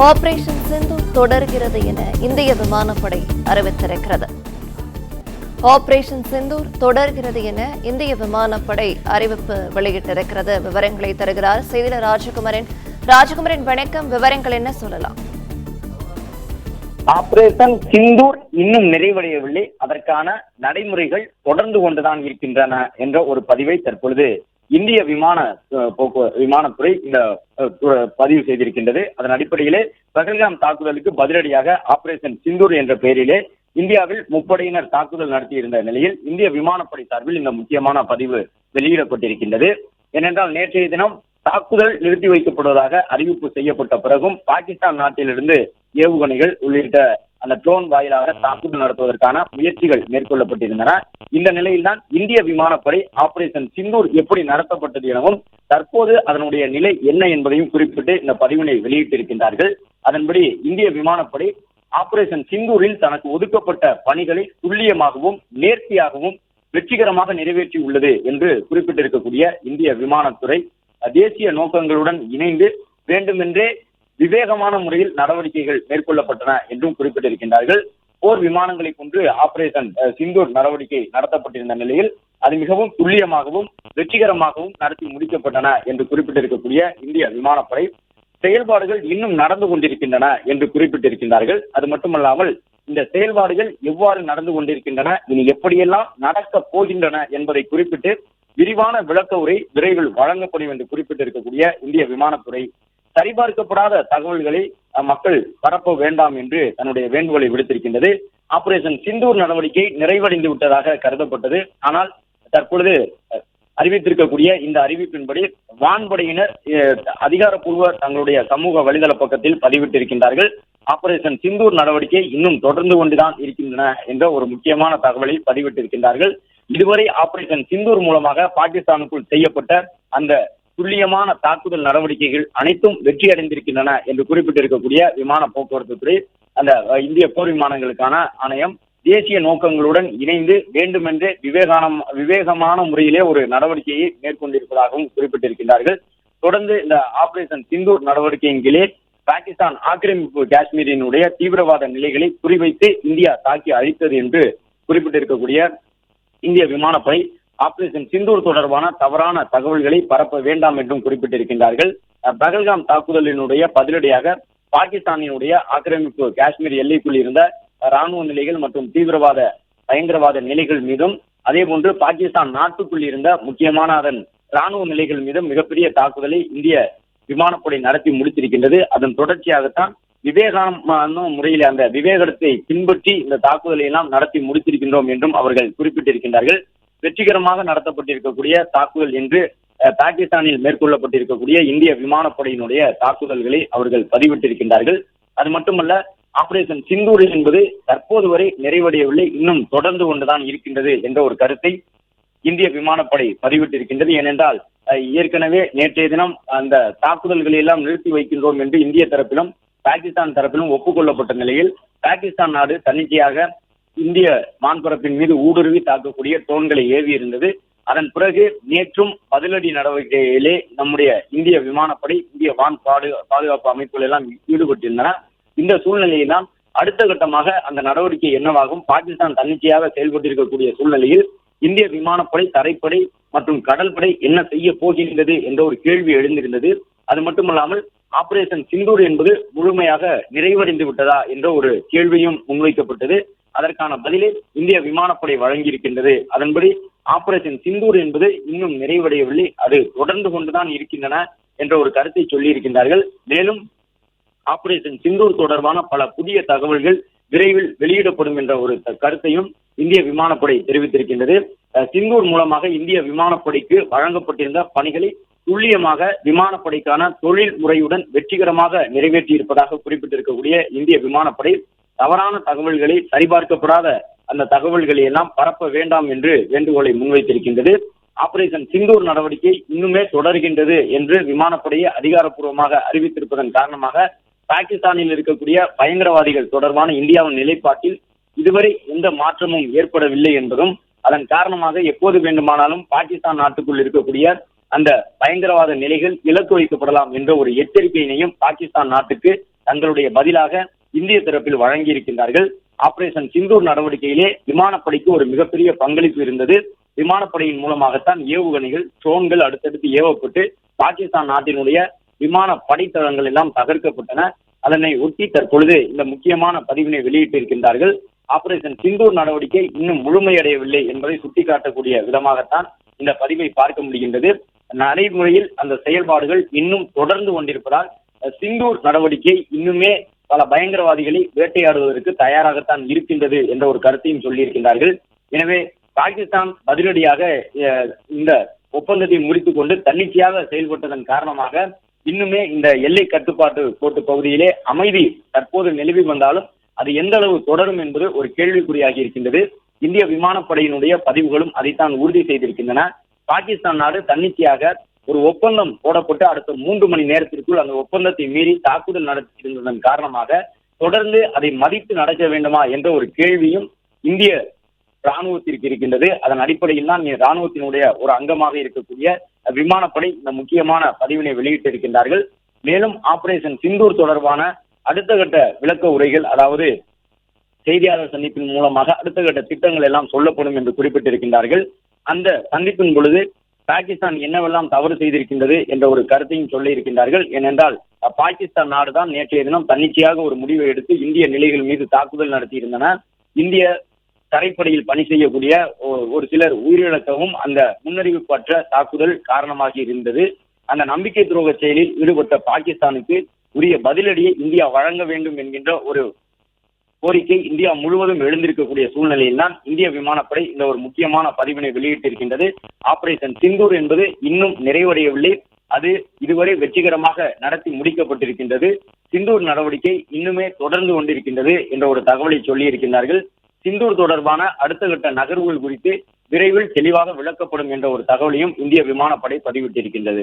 Operation Sindoor தொடர்கிறது என இந்திய விமானப்படை அறிவித்திருக்கிறது. ஆபரேஷன் சிந்தூர் தொடர்கிறது என இந்திய விமானப்படை அறிவிப்பு வெளியிட்டிருக்கிறது. விவரங்களை தருகிறார் செய்தியாளர் ராஜகுமரன். வணக்கம். விவரங்கள் என்ன சொல்லலாம்? ஆபரேஷன் சிந்தூர் இன்னும் நிறைவடையவில்லை, அதற்கான நடைமுறைகள் தொடர்ந்து கொண்டுதான் இருக்கின்றன என்ற ஒரு பதிவை தற்பொழுது இந்திய விமானத்துறை இந்த பதிவு செய்திருக்கின்றது. அதன் அடிப்படையிலே பஹல்காம் தாக்குதலுக்கு பதிலடியாக ஆபரேஷன் சிந்தூர் என்ற பெயரிலே இந்தியாவில் முப்படையினர் தாக்குதல் நடத்தியிருந்த நிலையில் இந்திய விமானப்படை சார்பில் இந்த முக்கியமான பதிவு வெளியிடப்பட்டிருக்கின்றது. ஏனென்றால் நேற்றைய தினம் தாக்குதல் நிறுத்தி வைக்கப்படுவதாக அறிவிப்பு செய்யப்பட்ட பிறகும் பாகிஸ்தான் நாட்டிலிருந்து ஏவுகணைகள் உள்ளிட்ட அந்த ட்ரோன் வாயிலாக தாக்குதல் நடத்துவதற்கான முயற்சிகள் மேற்கொள்ளப்பட்டிருந்தன. இந்த நிலையில்தான் இந்திய விமானப்படை ஆபரேஷன் சிந்தூர் எப்படி நடத்தப்பட்டது எனவும் தற்போது அதனுடைய நிலை என்ன என்பதையும் குறிப்பிட்டு இந்த பதிவினை வெளியிட்டிருக்கின்றார்கள். அதன்படி இந்திய விமானப்படை ஆபரேஷன் சிந்தூரில் தனக்கு ஒதுக்கப்பட்ட பணிகளை துல்லியமாகவும் நேர்த்தியாகவும் வெற்றிகரமாக நிறைவேற்றி உள்ளது என்று குறிப்பிட்டிருக்கக்கூடிய இந்திய விமானத்துறை தேசிய நோக்கங்களுடன் இணைந்து வேண்டுமென்றே விவேகமான முறையில் நடவடிக்கைகள் மேற்கொள்ளப்பட்டன என்றும் குறிப்பிட்டிருக்கின்றார்கள். போர் விமானங்களை கொண்டு ஆபரேஷன் சிந்தூர் நடவடிக்கை நடத்தப்பட்டிருந்த நிலையில் அது மிகவும் துல்லியமாகவும் வெற்றிகரமாகவும் நடத்தி முடிக்கப்பட்டன என்று குறிப்பிட்டிருக்கக்கூடிய இந்திய விமானப்படை செயல்பாடுகள் இன்னும் நடந்து கொண்டிருக்கின்றன என்று குறிப்பிட்டிருக்கின்றார்கள். அது மட்டுமல்லாமல் இந்த செயல்பாடுகள் எவ்வாறு நடந்து கொண்டிருக்கின்றன, இனி எப்படியெல்லாம் நடக்கப் போகின்றன என்பதை குறிப்பிட்டு விரிவான விளக்க உரை விரைவில் வழங்கப்படும் என்று குறிப்பிட்டிருக்கக்கூடிய இந்திய விமானத்துறை சரிபார்க்கப்படாத தகவல்களை மக்கள் பரப்ப வேண்டாம் என்று தன்னுடைய வேண்டுகோளை விடுத்திருக்கின்றது. ஆபரேஷன் சிந்தூர் நடவடிக்கை நிறைவடைந்து விட்டதாக கருதப்பட்டது. ஆனால் தற்பொழுது அறிவித்திருக்கக்கூடிய இந்த அறிவிப்பின்படி வான்படையினர் அதிகாரப்பூர்வ தங்களுடைய சமூக வலைதள பக்கத்தில் பதிவிட்டிருக்கின்றார்கள். ஆபரேஷன் சிந்தூர் நடவடிக்கை இன்னும் தொடர்ந்து கொண்டுதான் இருக்கின்றன என்ற ஒரு முக்கியமான தகவலை பதிவிட்டிருக்கின்றார்கள். இதுவரை ஆபரேஷன் சிந்தூர் மூலமாக பாகிஸ்தானுக்குள் செய்யப்பட்ட அந்த துல்லியமான தாக்குதல் நடவடிக்கைகள் அனைத்தும் வெற்றி அடைந்திருக்கின்றன என்று குறிப்பிட்டிருக்கக்கூடிய விமான போக்குவரத்து துறை அந்த இந்திய போர் விமானங்களுக்கான ஆணையம் தேசிய நோக்கங்களுடன் இணைந்து வேண்டுமென்றே விவேகமான முறையிலே ஒரு நடவடிக்கையை மேற்கொண்டிருப்பதாகவும் குறிப்பிட்டிருக்கின்றார்கள். தொடர்ந்து இந்த ஆபரேஷன் சிந்தூர் நடவடிக்கையின் கீழே பாகிஸ்தான் ஆக்கிரமிப்பு காஷ்மீரினுடைய தீவிரவாத நிலைகளை குறிவைத்து இந்தியா தாக்கி அழித்தது என்று குறிப்பிட்டிருக்கக்கூடிய இந்திய விமானப்படை ஆபரேஷன் சிந்தூர் தொடர்பான தவறான தகவல்களை பரப்ப வேண்டாம் என்றும் குறிப்பிட்டிருக்கின்றார்கள். பஹல்காம் தாக்குதலினுடைய பதிலடியாக பாகிஸ்தானினுடைய ஆக்கிரமிப்பு காஷ்மீர் எல்லைக்குள் இருந்த ராணுவ நிலைகள் மற்றும் பயங்கரவாத நிலைகள் மீதும் அதே போன்று பாகிஸ்தான் நாட்டுக்குள் இருந்த முக்கியமான அதன் ராணுவ நிலைகள் மீதும் மிகப்பெரிய தாக்குதலை இந்திய விமானப்படை நடத்தி முடித்திருக்கின்றது. அதன் தொடர்ச்சியாகத்தான் விவேகமான முறையில் அந்த விவேகத்தை பின்பற்றி இந்த தாக்குதலை எல்லாம் நடத்தி முடித்திருக்கின்றோம் என்றும் அவர்கள் குறிப்பிட்டிருக்கின்றார்கள். வெற்றிகரமாக நடத்தப்பட்டிருக்கக்கூடிய தாக்குதல் என்று பாகிஸ்தானில் மேற்கொள்ளப்பட்டிருக்கக்கூடிய இந்திய விமானப்படையினுடைய தாக்குதல்களை அவர்கள் பதிவிட்டிருக்கின்றார்கள். அது மட்டுமல்ல, ஆபரேஷன் சிந்தூர் என்பது தற்போது வரை நிறைவடையவில்லை, இன்னும் தொடர்ந்து கொண்டுதான் இருக்கின்றது என்ற ஒரு கருத்தை இந்திய விமானப்படை பதிவிட்டிருக்கின்றது. ஏனென்றால் ஏற்கனவே நேற்றைய தினம் அந்த தாக்குதல்களை எல்லாம் நிறுத்தி வைக்கின்றோம் என்று இந்திய தரப்பிலும் பாகிஸ்தான் தரப்பிலும் ஒப்புக்கொள்ளப்பட்ட நிலையில் பாகிஸ்தான் நாடு தன்னிச்சையாக இந்திய வான்பரப்பின் மீது ஊடுருவி தாக்கக்கூடிய ட்ரோன்களை ஏவி இருந்தது. அதன் பிறகு நேற்றும் பதிலடி நடவடிக்கையிலே நம்முடைய இந்திய விமானப்படை இந்திய வான் பாதுகாப்பு அமைப்புகள் எல்லாம் ஈடுபட்டிருந்தன. இந்த சூழ்நிலையில் தான் அடுத்த கட்டமாக அந்த நடவடிக்கை என்னவாகும், பாகிஸ்தான் தன்னிச்சையாக செயல்பட்டிருக்கக்கூடிய சூழ்நிலையில் இந்திய விமானப்படை, தரைப்படை மற்றும் கடல்படை என்ன செய்ய போகின்றது என்ற ஒரு கேள்வி எழுந்திருந்தது. அது மட்டுமல்லாமல் ஆபரேஷன் சிந்தூர் என்பது முழுமையாக நிறைவடைந்து விட்டதா என்ற ஒரு கேள்வியும் முன்வைக்கப்பட்டது. அதற்கான பதிலை இந்திய விமானப்படை வழங்கியிருக்கின்றது. அதன்படி ஆபரேஷன் சிந்தூர் என்பது இன்னும் நிறைவடையவில்லை, அது தொடர்ந்து கொண்டுதான் இருக்கின்றன என்ற ஒரு கருத்தை சொல்லியிருக்கின்றார்கள். மேலும் ஆபரேஷன் சிந்தூர் தொடர்பான பல புதிய தகவல்கள் விரைவில் வெளியிடப்படும் என்ற ஒரு கருத்தையும் இந்திய விமானப்படை தெரிவித்திருக்கின்றது. சிந்தூர் மூலமாக இந்திய விமானப்படைக்கு வழங்கப்பட்டிருந்த பணிகளை துல்லியமாக விமானப்படைக்கான தொழில் முறையுடன் வெற்றிகரமாக நிறைவேற்றி இருப்பதாக குறிப்பிட்டிருக்கக்கூடிய இந்திய விமானப்படை தவறான தகவல்களை, சரிபார்க்கப்படாத அந்த தகவல்களை எல்லாம் பரப்ப வேண்டாம் என்று வேண்டுகோளை முன்வைத்திருக்கின்றது. ஆபரேஷன் சிந்தூர் நடவடிக்கை இன்னுமே தொடர்கின்றது என்று விமானப்படையை அதிகாரப்பூர்வமாக அறிவித்திருப்பதன் காரணமாக பாகிஸ்தானில் இருக்கக்கூடிய பயங்கரவாதிகள் தொடர்பான இந்தியாவின் நிலைப்பாட்டில் இதுவரை எந்த மாற்றமும் ஏற்படவில்லை என்பதும், அதன் காரணமாக எப்போது வேண்டுமானாலும் பாகிஸ்தான் நாட்டுக்குள் இருக்கக்கூடிய அந்த பயங்கரவாத நிலைகள் இலக்கு வைக்கப்படலாம் என்ற ஒரு எச்சரிக்கையினையும் பாகிஸ்தான் நாட்டுக்கு தங்களுடைய பதிலாக இந்திய தரப்பில் வழங்கியிருக்கின்றார்கள். ஆபரேஷன் சிந்தூர் நடவடிக்கையிலே விமானப்படைக்கு ஒரு மிகப்பெரிய பங்களிப்பு இருந்தது. விமானப்படையின் மூலமாகத்தான் ஏவுகணைகள், ட்ரோன்கள் அடுத்தடுத்து ஏவப்பட்டு பாகிஸ்தான் நாட்டினுடைய விமான படைத்தளங்கள் எல்லாம் தகர்க்கப்பட்டன. அதனை ஒட்டி தற்பொழுது இந்த முக்கியமான பதிவினை வெளியிட்டிருக்கின்றார்கள். ஆபரேஷன் சிந்தூர் நடவடிக்கை இன்னும் முழுமையடையவில்லை என்பதை சுட்டிக்காட்டக்கூடிய விதமாகத்தான் இந்த பதிவை பார்க்க முடிகின்றது. நடைமுறையில் அந்த செயல்பாடுகள் இன்னும் தொடர்ந்து கொண்டிருப்பதால் சிந்தூர் நடவடிக்கை இன்னுமே பல பயங்கரவாதிகளை வேட்டையாடுவதற்கு தயாராகத்தான் இருக்கின்றது என்ற ஒரு கருத்தையும் சொல்லியிருக்கின்றார்கள். எனவே பாகிஸ்தான் பதிலடியாக இந்த ஒப்பந்தத்தை முடித்துக் கொண்டு தன்னிச்சையாக செயல்பட்டதன் காரணமாக இன்னுமே இந்த எல்லை கட்டுப்பாட்டு கோட்டு பகுதியிலே அமைதி தற்போது நிலவி வந்தாலும் அது எந்த அளவு தொடரும் என்பது ஒரு கேள்விக்குறியாகி இருக்கின்றது. இந்திய விமானப்படையினுடைய பதிவுகளும் அதைத்தான் உறுதி செய்திருக்கின்றன. பாகிஸ்தான் நாடு தன்னிச்சையாக ஒரு ஒப்பந்தம் போடப்பட்டு அடுத்த 3 மணி நேரத்திற்குள் அந்த ஒப்பந்தத்தை மீறி தாக்குதல் நடத்தியிருந்ததன் காரணமாக தொடர்ந்து அதை மதித்து நடக்க வேண்டுமா என்ற ஒரு கேள்வியும் இந்திய ராணுவத்திற்கு இருக்கின்றது. அதன் அடிப்படையில் தான் ராணுவத்தினுடைய ஒரு அங்கமாக இருக்கக்கூடிய விமானப்படை இந்த முக்கியமான பதிவினை வெளியிட்டிருக்கின்றார்கள். மேலும் ஆபரேஷன் சிந்தூர் தொடர்பான அடுத்த கட்ட விளக்க உரைகள், அதாவது செய்தியாளர் சந்திப்பின் மூலமாக அடுத்த கட்ட திட்டங்கள் எல்லாம் சொல்லப்படும் என்று குறிப்பிட்டிருக்கின்றார்கள். அந்த சந்திப்பின் பொழுது பாகிஸ்தான் என்னவெல்லாம் தவறு செய்திருக்கின்றது என்ற ஒரு கருத்தையும் சொல்லி இருக்கின்றார்கள். ஏனென்றால் பாகிஸ்தான் நாடுதான் நேற்றைய தினம் தன்னிச்சையாக ஒரு முடிவை எடுத்து இந்திய நிலைகள் மீது தாக்குதல் நடத்தியிருந்தன. இந்திய தரைப்படையில் பணி செய்யக்கூடிய ஒரு சிலர் உயிரிழக்கவும் அந்த முன்னறிவிப்பற்ற தாக்குதல் காரணமாக இருந்தது. அந்த நம்பிக்கை துரோக செயலில் ஈடுபட்ட பாகிஸ்தானுக்கு உரிய பதிலடியை இந்தியா வழங்க வேண்டும் என்கின்ற ஒரு கோரிக்கை இந்தியா முழுவதும் எழுந்திருக்கக்கூடிய சூழ்நிலையில் தான் இந்திய விமானப்படை இந்த ஒரு முக்கியமான பதிவினை வெளியிட்டிருக்கின்றது. ஆபரேஷன் சிந்தூர் என்பது இன்னும் நிறைவடையவில்லை. அது இதுவரை வெற்றிகரமாக நடத்தி முடிக்கப்பட்டிருக்கின்றது. சிந்தூர் நடவடிக்கை இன்னுமே தொடர்ந்து கொண்டிருக்கின்றது என்ற ஒரு தகவலை சொல்லியிருக்கிறார்கள். சிந்தூர் தொடர்பான அடுத்த கட்ட நகர்வுகள் குறித்து விரைவில் தெளிவாக விளக்கப்படும் என்ற ஒரு தகவலையும் இந்திய விமானப்படை பதிவிட்டிருக்கின்றது.